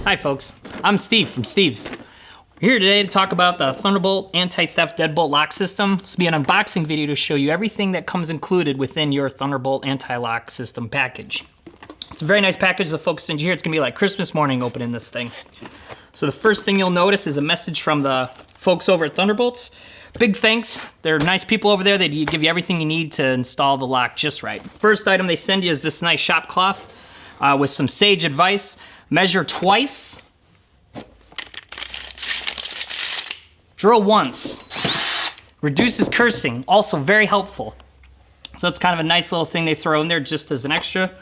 Hi folks, I'm Steve from Steve's. We're here today to talk about the Thunderbolt anti-theft deadbolt lock system. This will be an unboxing video to show you everything that comes included within your Thunderbolt anti-lock system package. It's a very nice package the folks send you here. It's gonna be like Christmas morning opening this thing. So the first thing you'll notice is a message from the folks over at Thunderbolts. Big thanks, they're nice people over there. They give you everything you need to install the lock just right. First item they send you is this nice shop cloth with some sage advice. Measure twice, drill once, reduces cursing, also very helpful. So that's kind of a nice little thing they throw in there just as an extra.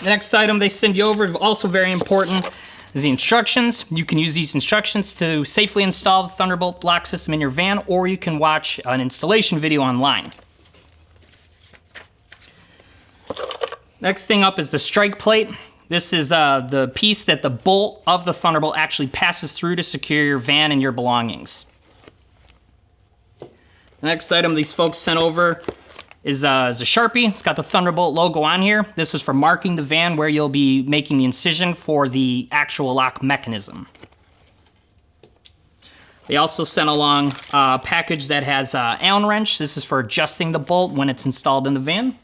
The next item they send you over, also very important, is the instructions. You can use these instructions to safely install the Thunderbolt lock system in your van, or you can watch an installation video online. Next thing up is the strike plate. This is the piece that the bolt of the Thunderbolt actually passes through to secure your van and your belongings. The next item these folks sent over is a sharpie. It's got the Thunderbolt logo on here. This is for marking the van where you'll be making the incision for the actual lock mechanism. They also sent along a package that has an Allen wrench. This is for adjusting the bolt when it's installed in the van,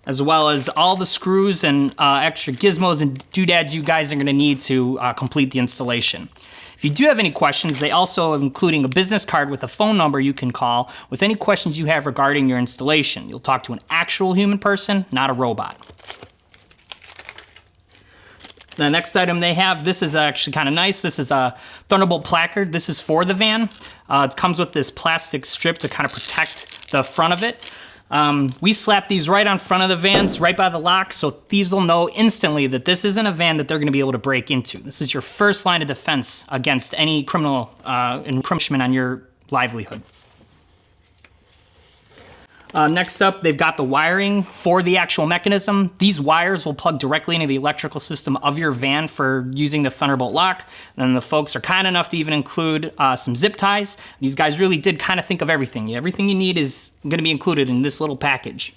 as well as all the screws and extra gizmos and doodads you guys are gonna need to complete the installation. If you do have any questions, they also are including a business card with a phone number you can call with any questions you have regarding your installation. You'll talk to an actual human person, not a robot. The next item they have, this is actually kind of nice. This is a Thunderbolt placard. This is for the van. It comes with this plastic strip to kind of protect the front of it. We slap these right on front of the vans, right by the lock, so thieves will know instantly that this isn't a van that they're gonna be able to break into. This is your first line of defense against any criminal encroachment on your livelihood. Next up, they've got the wiring for the actual mechanism. These wires will plug directly into the electrical system of your van for using the Thunderbolt lock. And the folks are kind enough to even include some zip ties. These guys really did kind of think of everything. Everything you need is gonna be included in this little package.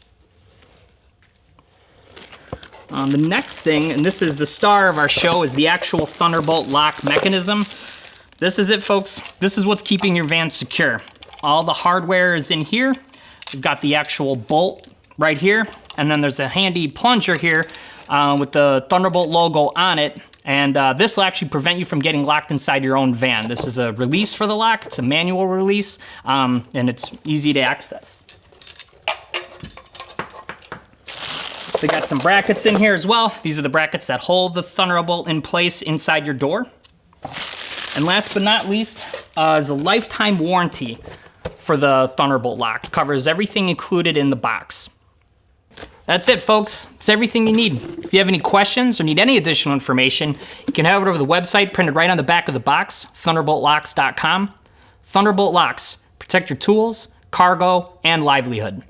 The next thing, and this is the star of our show, is the actual Thunderbolt lock mechanism. This is it, folks. This is what's keeping your van secure. All the hardware is in here. We've got the actual bolt right here, and then there's a handy plunger here with the Thunderbolt logo on it, and this will actually prevent you from getting locked inside your own van. This is a release for the lock. It's a manual release, and it's easy to access. They got some brackets in here as well. These are the brackets that hold the Thunderbolt in place inside your door. And last but not least is a lifetime warranty for the Thunderbolt lock. Covers everything included in the box. That's it, folks. It's everything you need. If you have any questions or need any additional information, you can head over to the website printed right on the back of the box, thunderboltlocks.com. Thunderbolt Locks. Protect your tools, cargo, and livelihood.